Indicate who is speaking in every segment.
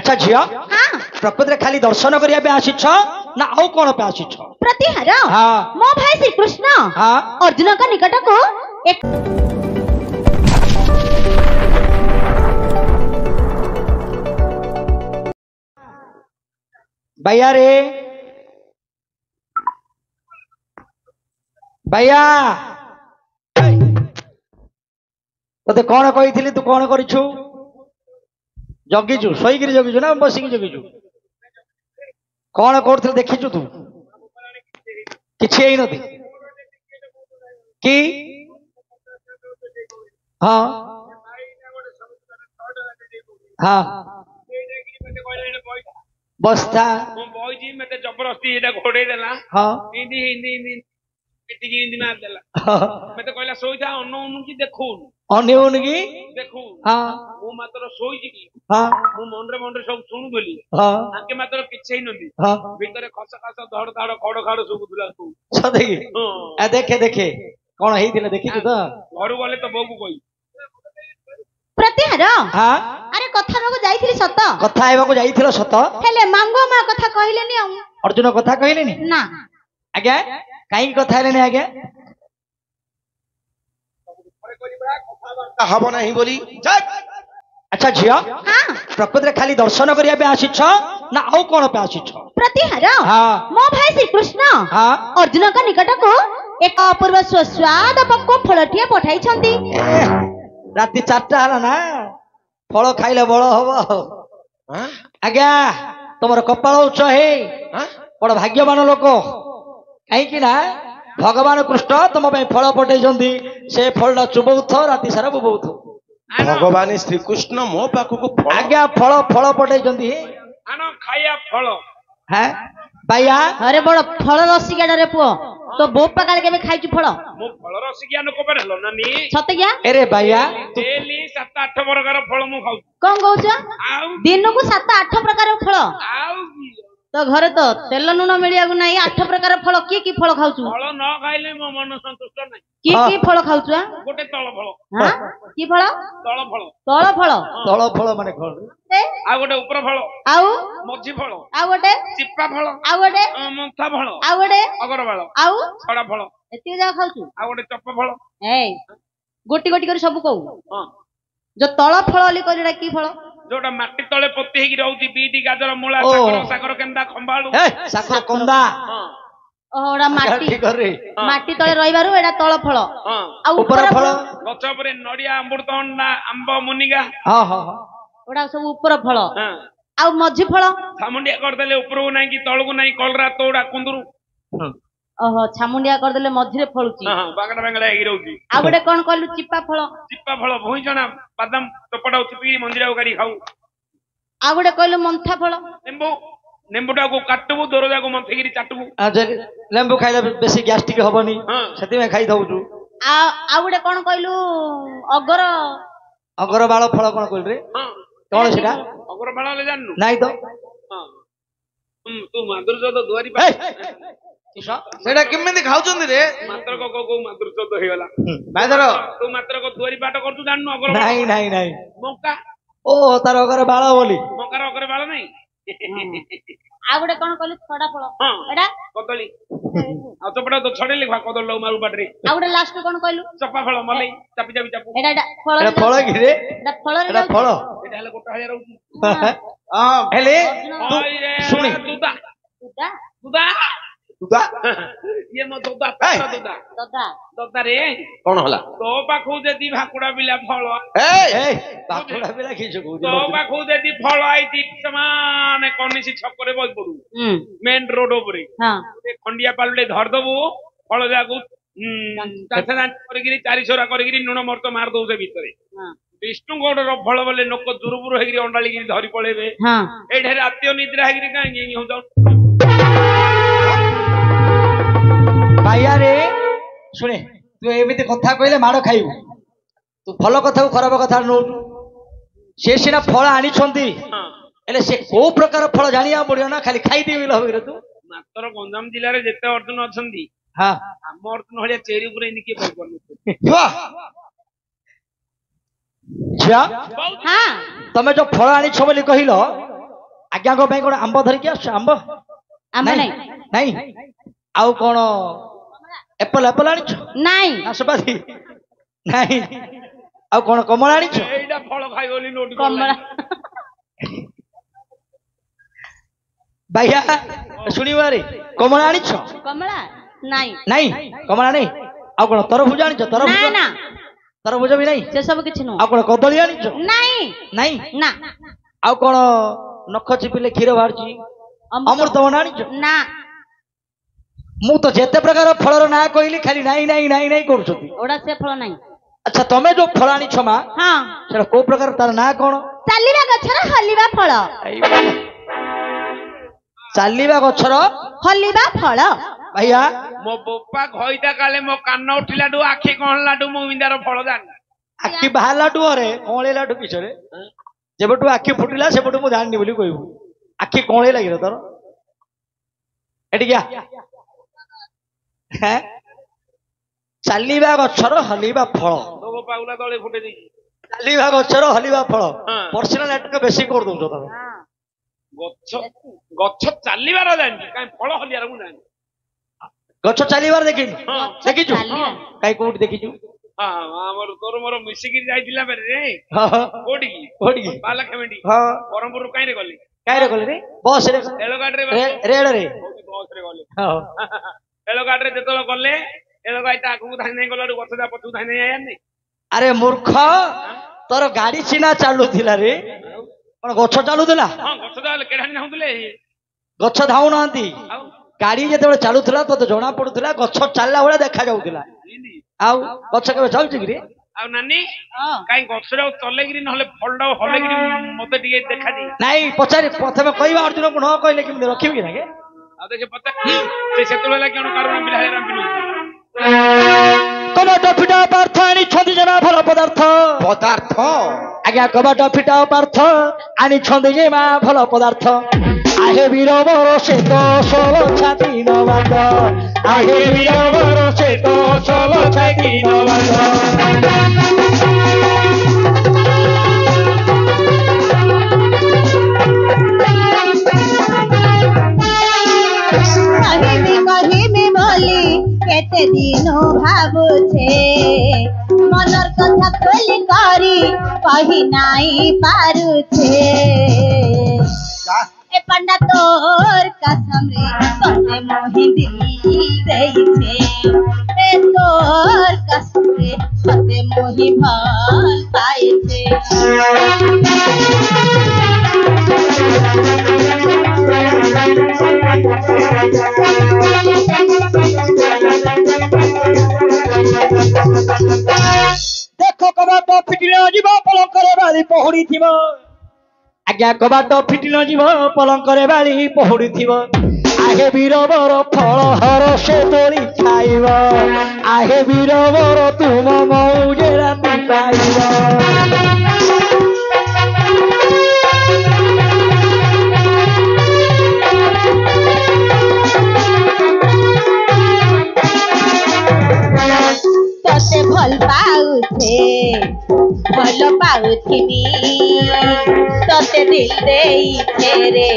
Speaker 1: अच्छा झियो
Speaker 2: हाँ
Speaker 1: प्रकृति खाली दर्शन करिया आसीछ ना आउ कोन पे आसीछ
Speaker 2: प्रतिहार
Speaker 1: हाँ
Speaker 2: मो भाई श्री कृष्ण
Speaker 1: हाँ
Speaker 2: अर्जुन का निकट को एक
Speaker 1: भैया रे भैया तते कौन कही तू कौन करू जगिचु शोक जगिचु ना बसिक जगिचु कौन कर देखीचु तू किसी आई नथी कि हाँ हाँ बस्ता
Speaker 3: मत जबरदस्ती घोड़े देला
Speaker 1: हाँ
Speaker 3: हिंदी हिंदी हिंदी हिंदी मार देला मत कहला सोईथा अन्न की देखू
Speaker 1: अनेउन की
Speaker 3: देखू
Speaker 1: हाँ
Speaker 3: मु मात्र सोईची की
Speaker 1: हाँ
Speaker 3: मु मनरे मनरे सब सुनु बोली
Speaker 1: हाँ
Speaker 3: आके मात्र किछ ही नदी
Speaker 1: हाँ
Speaker 3: भीतर खस खस धड़ धड़ खड़ खड़ सब दुला तू
Speaker 1: सते की ए देखे देखे कौन हेइथिले देखिछु तो
Speaker 3: घर वाले तो बोगु कोई
Speaker 2: प्रतिहार
Speaker 1: हाँ
Speaker 2: अरे कथा नको जाईथिली सत
Speaker 1: कथा आइबा को जाइथिलो सत
Speaker 2: हेले मांगो मा कथा कहिलेनी आ
Speaker 1: अर्जुन कथा कहलेनी
Speaker 2: ना
Speaker 1: आज्ञा काई कथा हेलेनी आज्ञा
Speaker 4: हम नहीं बोली
Speaker 1: अच्छा झियो
Speaker 2: हाँ
Speaker 1: प्रकृति खाली दर्शन करिया आसीछ ना आउ कोन पे आसीछ
Speaker 2: प्रतिहार
Speaker 1: हाँ
Speaker 2: मो भाई श्री कृष्ण
Speaker 1: हाँ
Speaker 2: अर्जुन का निकट को एक अपूर्व सुस्वाद पक्व फलटिया पठाई छंती
Speaker 1: राति 4टा हला ना फल खाइले बड़ हबो आज्ञा तुमर कपाल उच्च हे बड़ भाग्यवान लोक कहीं ना भगवान कृष्ण तुम फल पठे से फल चुबौथ राति सारा बुबौथ
Speaker 4: भगवान श्री कृष्ण मो पाखु
Speaker 1: आज्ञा फल फल पठे
Speaker 3: आनो खाया फल
Speaker 1: हैं भैया
Speaker 2: अरे बड़ फल रसिकाडा रे पुओ तो बोपा काले केबे खाइछु फल
Speaker 3: मो फल रसिकिया नको पर हलो नानी
Speaker 2: सते क्या
Speaker 1: अरे भैया
Speaker 3: डेली 7-8 प्रकार फल मु खाउ
Speaker 2: कौन कहूछ
Speaker 3: आउ
Speaker 2: दिन को 7-8 प्रकार फल
Speaker 3: आउ
Speaker 2: तो घरे तो तेल नुन मिलिया को नहीं 8 प्रकार फल की फल खाउछु
Speaker 3: फल न खाइले मो मन संतुष्ट नै
Speaker 2: की फल खाउछु
Speaker 3: गोटे तळ फल
Speaker 2: हां की फल
Speaker 3: तळ फल
Speaker 1: तल फल माने कोन
Speaker 3: आ गोटे ऊपर फल
Speaker 2: आउ
Speaker 3: मझी फल
Speaker 2: आ गोटे
Speaker 3: चिप्पा फल
Speaker 2: आ गोटे
Speaker 3: मंथा फल
Speaker 2: आ गोटे
Speaker 3: अगर फल
Speaker 2: आउ
Speaker 3: छड़ा फल
Speaker 2: एति जा खाउछु
Speaker 3: आ गोटे चप फल
Speaker 2: ए गोटी गोटी कर सब कहू
Speaker 3: हां
Speaker 2: जो तळ फल वाली करिडा की फल
Speaker 3: जोटा माटी तळे पोती हेकी रहउची बीटी गाजर मूला
Speaker 1: ओ।
Speaker 3: सागर सागर केंदा खंबाळू
Speaker 1: ए साकर कंदा
Speaker 3: हां
Speaker 2: ओडा माटी
Speaker 1: ठीक रे
Speaker 2: माटी तळे रहिबारु एडा तळ फल
Speaker 3: हां
Speaker 2: आ
Speaker 1: ऊपर फल
Speaker 3: गछ ଉପରେ नडिया अमृतभंडा आंब मुनिगा
Speaker 1: हां हां हां
Speaker 2: ओडा सब ऊपर फल
Speaker 3: हां
Speaker 2: आ मझी फल
Speaker 3: सामुंडिया कर देले ऊपरु नाही की तळगु नाही कलरा तोडा कुंदुरु
Speaker 2: ओहो छामुंडिया कर देले मझिरे फळुची
Speaker 3: हां बागडा बांगडा हेकी रहउची
Speaker 2: आ गोटे कोन कहलु चिप्पा फल
Speaker 3: चिप्पा फल भुई जणा बादाम टपडा चिपी मंदिरा गाड़ी खाऊ
Speaker 2: आ गोटे कहलु मंथा फल
Speaker 3: निंबू निंबूटा को काटबू दरजा को मंथेगिरी चाटबू
Speaker 1: लेंबू खाइले बेसी गैस्ट्रिक हबनी
Speaker 3: हां
Speaker 1: सेति में खाइ दउछु
Speaker 2: आ गोटे कोन कहलु अगर
Speaker 1: अगर बाळ फल कोन कहल रे
Speaker 3: हां
Speaker 1: कोन सेटा
Speaker 3: अगर बाळले जाननु
Speaker 1: नाही तो
Speaker 3: हां तू माधुर्य तो दुआरी
Speaker 1: ए
Speaker 3: पा
Speaker 4: सेटा केमिति खाउचंदी रे
Speaker 3: मात्र को माधुर्य तो हेगला
Speaker 1: नाइदर
Speaker 3: तू मात्र को दुआरी पाट करतु जाननु अगर
Speaker 1: नाही नाही नाही
Speaker 3: मौका
Speaker 1: ओ तार अगर बाळ बोली
Speaker 3: मौका अगर बाळ नाही
Speaker 2: आ गोटे कोन कहलु छडा फल
Speaker 3: हां
Speaker 2: एडा
Speaker 3: कदली आ चपड़ा तो छडे लिखा कदल लौ मारू बाटरे
Speaker 2: आ गोटे लास्ट कोन कहलु
Speaker 3: चपा फल मलई चापी चापी चापू
Speaker 2: एडा फल
Speaker 1: एटा फल की रे
Speaker 2: एडा फल रे
Speaker 1: एटा फल
Speaker 3: एटा हले गोटा हजार रहउची
Speaker 1: हां हेले तू सुनी
Speaker 3: दुदा
Speaker 2: दुदा
Speaker 3: दुदा
Speaker 4: तुदा
Speaker 3: ये मो दुदा दुदा
Speaker 2: ददा
Speaker 3: ददा रे
Speaker 4: कोन होला
Speaker 3: तो पाखु देदी भाकुड़ा बिला फल
Speaker 1: ए बाकुडा बिला किछु कहू
Speaker 3: तो पाखु देदी फल आईती समान कनिसी छकरे बस पडू मेन रोड ऊपर
Speaker 2: हां
Speaker 3: ए खंडिया पालटे धर दबु फल जागु चाचा करगिरी चारि छोरा करगिरी नुण मर्त मार दउ से भीतर
Speaker 2: हां
Speaker 3: विष्णु गौडर फल बोले नोक जुरुबुरु हेगिरी अंडाली गिरी धरी पळेबे
Speaker 2: हां
Speaker 3: एठे रातियो निद्रा हेगिरी काई हो जाउ
Speaker 1: भाइया रे शुणे तू एमिति कथा कहले माड़ खाइबू तू भल कथा को खराब कथा नौ से सीना फल आनी हेले से को प्रकार फल जानिया पड़ियो ना खाली खाई देबी लहबे तू
Speaker 3: मात्र गंजाम जिल्ला रे जेते अर्जुन अछंती
Speaker 1: हां
Speaker 3: हम अर्जुन हलिया चेरी ऊपर इनके पाई करनु
Speaker 1: वाह झिया
Speaker 2: हां
Speaker 1: तमे जो फल आनी छ बोली कहिलो ଆଜ୍ଞାଙ୍କ ପାଇଁ କଣ ଆମ୍ବ ଧରିକି ଆସୁଛ? ଆମ୍ବ
Speaker 2: ଆମ୍ବ ନାଇଁ
Speaker 1: ନାଇଁ ଆଉ କଣ ଏପଲ ଏପଲ ଆଣିଛ?
Speaker 2: ନାଇଁ
Speaker 1: ନାଶପାତି ନାଇଁ ଆଉ କଣ କମଳା ଆଣିଛ?
Speaker 3: ଏଇଟା ଫଳ ଖାଇଗଲି ନୋଟ
Speaker 2: କମଳା
Speaker 1: ଭାଇଆ ଶୁଣିବାରେ କମଳା ଆଣିଛ?
Speaker 2: କମଳା ନାଇଁ
Speaker 1: ନାଇଁ କମଳା ନାଇଁ ଆଉ କଣ ତରଭୁଜ ଆଣିଛ? ତରଭୁଜ
Speaker 2: ନା ନା
Speaker 1: ତରଭୁଜ ବି ନାଇଁ
Speaker 2: ସେ ସବୁ କିଛି ନୁହଁ
Speaker 1: ଆଉ କଣ କଦଳୀ ଆଣିଛ?
Speaker 2: ନାଇଁ
Speaker 1: ନାଇଁ
Speaker 2: ନା
Speaker 1: ଆଉ କଣ ନଖ ଚିପିଲେ କ୍ଷୀର ବାହାରୁଛି ଅମୃତଭଣ୍ଡା ଆଣିଛ?
Speaker 2: ନା
Speaker 1: ମୁଁ ତ ଯେତେ ପ୍ରକାର ଫଳର ନାଁ କହିଲି ଖାଲି ନାଇଁ ନାଇଁ ନାଇଁ ନାଇଁ କରୁଛନ୍ତି।
Speaker 2: ଓଡା ସେ ଫଳ ନାହିଁ।
Speaker 1: ଆଚ୍ଛା ତମେ ଯୋଉ ଫଳ ଆଣିଛ ମା
Speaker 2: ହଁ
Speaker 1: ସେଟା କୋଉ ପ୍ରକାର ତାର ନାଁ କଣ?
Speaker 2: ଚାଲିବା ଗଛର ହଲିବା ଫଳ
Speaker 1: ଚାଲିବା ଗଛର
Speaker 2: ହଲିବା ଫଳ
Speaker 1: ଭାଇଆ
Speaker 3: ମୋ ବୋପା ଘଇତା କାଳେ ମୋ କାନ ଉଠିଲାଠୁ ଆଖି କଣଲାଠୁ ମୁଁ ଇନ୍ଦାର ଫଳ ଜାଣିନି।
Speaker 1: ଆଖି ବାହାରିଲାଠୁ ଅରେ କଅଁଳେଇଲାଠୁ କିଛରେ ଯେବେଠୁ ଆଖି ଫୁଟିଲା ସେବେଠୁ ମୁଁ ଜାଣିନି ବୋଲି କହିବୁ। ଆଖି କଅଁଳେଇ ଲାଗିଲ ତୋର ଏଠିକି ଚାଲିବା ଗଛର ହଲିବା ଫଳ
Speaker 3: ତୋ ବୋପା ଗୁଲା ତଳେ ଫୁଟେଇ ଦେଇଛି।
Speaker 1: ଚାଲିବା ଗଛର ହଲିବା ଫଳ
Speaker 3: ହଁ।
Speaker 1: ପର୍ସନାଲ ଆଟାକ ବେଶୀ କରିଦଉଛ ତମେ।
Speaker 3: ଗଛ ଗଛ ଚାଲିବାର ଜାଣିଛି କାହିଁ ଫଳ ହଲିବାର ମୁଁ ଜାଣିନି।
Speaker 1: ଗଛ ଚାଲିବାର ଦେଖିନି
Speaker 3: ହଁ।
Speaker 1: ଦେଖିଛୁ
Speaker 2: ଚାଲିବାର।
Speaker 1: କାଇଁ କୋଉଠି ଦେଖିଛୁ?
Speaker 3: ହଁ ଆମର ତୋର ମୋର ମିଶିକିରି ଯାଇଥିଲା ବେଳେ ରେ
Speaker 1: ହଁ ହଁ
Speaker 3: କୋଉଠିକି
Speaker 1: କୋଉଠିକି?
Speaker 3: ବାଲଖେମେଣ୍ଡି
Speaker 1: ହଁ
Speaker 3: ବ୍ରହ୍ମପୁରରୁ କାହିଁରେ ଗଲି
Speaker 1: କାହିଁରେ ଗଲେ ରେ ବସରେ
Speaker 3: ରେଳ ଗାଡିରେ
Speaker 1: ରେଳରେ
Speaker 3: ବସରେ ଗଲେ
Speaker 1: ହଁ
Speaker 3: ରେଳ ଗାଡିରେ ଯେତେବେଳେ ଗଲେ ରେଳ ଗାଡି ଟା ଆଗକୁ ଧାଇଁ ଧାଇଁ ଗଲାଠୁ ଗଛ ଯା ପଛକୁ ଧାଇଁ ଧାଇଁ ଆୟାନି।
Speaker 1: ଆରେ ମୂର୍ଖ ତୋର ଗାଡି ସିନା ଚାଲୁଥିଲା ରେ କଣ ଗଛ ଚାଲୁଥିଲା?
Speaker 3: ହଁ ଗଛ ଯା କେଢାଣି ଧାଉଁଥିଲେ
Speaker 1: ଗଛ ଧାଉନାହାନ୍ତି
Speaker 3: ଆଉ
Speaker 1: ଗାଡି ଯେତେବେଳେ ଚାଲୁଥିଲା ତତେ ଜଣା ପଡୁଥିଲା ଗଛ ଚାଲିଲା ଭଳିଆ ଦେଖା ଯାଉଥିଲା। ଆଉ ଗଛ କେବେ ଚାଲୁଛି କିରେ?
Speaker 3: ଆଉ ନାନୀ କାହିଁ ଗଛଟାକୁ ଚଲେଇକିରି ନହେଲେ ଫଳଟା ହଲେଇକିରି ମତେ ଟିକେ ଦେଖାଦି।
Speaker 1: ନାଇଁ ପଚାରି ପ୍ରଥମେ କହିବା ଅର୍ଜୁନକୁ ନ କହିଲେ କେମିତି ରଖିବି କି ନାକେ?
Speaker 3: ଆଉ ଦେଖେ ପଚାର ସେ ସେତେବେଳେ ହେଲା କଣ କାରଣ ପିଲା ହେରା ପିଲୁଛି
Speaker 1: କବାଟ ଫିଟା ପାର୍ଥ ଆଣିଛନ୍ତି ଜମା ଭଲ ପଦାର୍ଥ
Speaker 4: ପଦାର୍ଥ
Speaker 1: ଆଜ୍ଞା କବାଟ ଫିଟା ପାର୍ଥ ଆଣିଛନ୍ତି ଯେ ମା ଭଲ ପଦାର୍ଥ ଆହେ ବୀର ମୋର ସେ ତ ସୋଲ ଛାତି ନବାଦ ଆହେ ବୀର ମୋର ସେ ତ ସୋଲ ଛାତି ନବାଦ
Speaker 2: କହିବି କହିବି ବୋଲି କେତେ ଦିନ ଭାବୁଛେ ମନର କଥା ଖୋଲି କରି କହି ନାଇଁ ପାରୁଛେ ଏ ପଣ୍ଡା ତୋର कसम रे तोते मोहि दिल ଦେଇଛେ ଏ ତୋର कसम रे तोते मोहि ଭଲ ପାଇଛେ
Speaker 1: ଦେଖ କବାଟ ଫିଟି ନ ଯିବ ପଲଙ୍କରେ ବାଳି ପହୁଡିଥିବ ଆଜ୍ଞା କବାଟ ଫିଟି ନ ଯିବ ପଲଙ୍କରେ ବାଳି ପହୁଡିଥିବ ଆହେ ବୀର ମୋର ଫଳ ହର ସେ ତୋଳି ଖାଇବ ଆହେ ବୀର ମୋର ତୁମ ମଉଜେ ରାତି ପାଇବ
Speaker 2: ତତେ ଭଲ ପାଉଛେ ଭଲ ପାଉଥିମି ତତେ ଦିଲ ଦେଇଛେ ରେ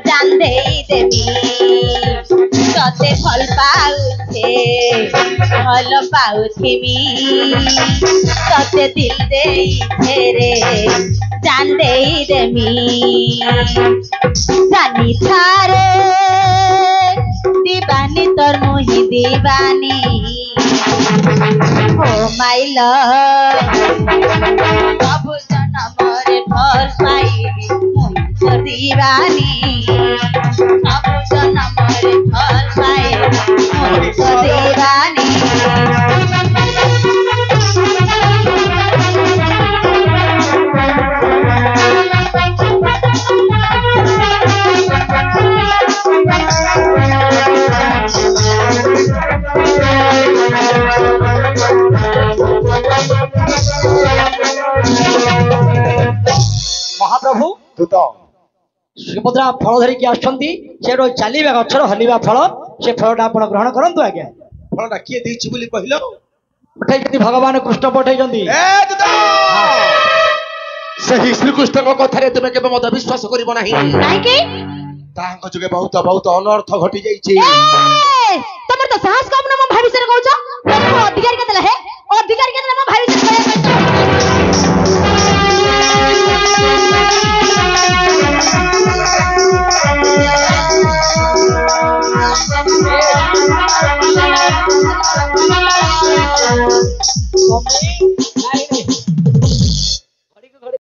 Speaker 2: ଜାନ ଦେଇଦେବି ତତେ ଭଲ ପାଉଛେ ଭଲ ପାଉଥିମି ତତେ ଦିଲ ଦେଇଛେ ରେ ଜାନ ଦେଇଦେମି জানি থারে দিবানি তোর মোহি দিবানি ও মাই লভ প্রভু জনমরে ফল পাইবি মোহি তো দিবানি প্রভু জনমরে ফল পাইবি মোহি তো দিবানি
Speaker 1: ମହାପ୍ରଭୁ ସୁଭଦ୍ରା ଫଳ ଧରିକି ଆସୁଛନ୍ତି ସେ ଚାଲିବା ଗଛର ହଲିବା ଫଳ ସେ ଫଳଟା ଆପଣ ଗ୍ରହଣ କରନ୍ତୁ ଆଜ୍ଞା
Speaker 4: ଫଳଟା କିଏ ଦେଇଛି ବୋଲି କହିଲ?
Speaker 1: ପଠେଇଛନ୍ତି ଭଗବାନ କୃଷ୍ଣ ପଠେଇଛନ୍ତି
Speaker 4: ଏ ଦୂତ! ସେହି ଶ୍ରୀକୃଷ୍ଣଙ୍କ କଥାରେ ତୁମେ କେବେ ମଧ୍ୟ ବିଶ୍ୱାସ କରିବ ନାହିଁ
Speaker 2: କାହିଁକି
Speaker 4: ତାଙ୍କ ଯୋଗେ ବହୁତ ବହୁତ ଅନର୍ଥ ଘଟି ଯାଇଛି
Speaker 2: ତମର ତ ସାହସ କମ ନା ମୋ ଭାଇ ବିଷୟରେ କହୁଛ ତମକୁ ଅଧିକାରୀ କେତେ ଦେଲା ହେ ଅଧିକାରୀ କେତେ ଦେଲା ମୋ ଭାଇ ବିଷୟରେ କହିବା ପାଇଁ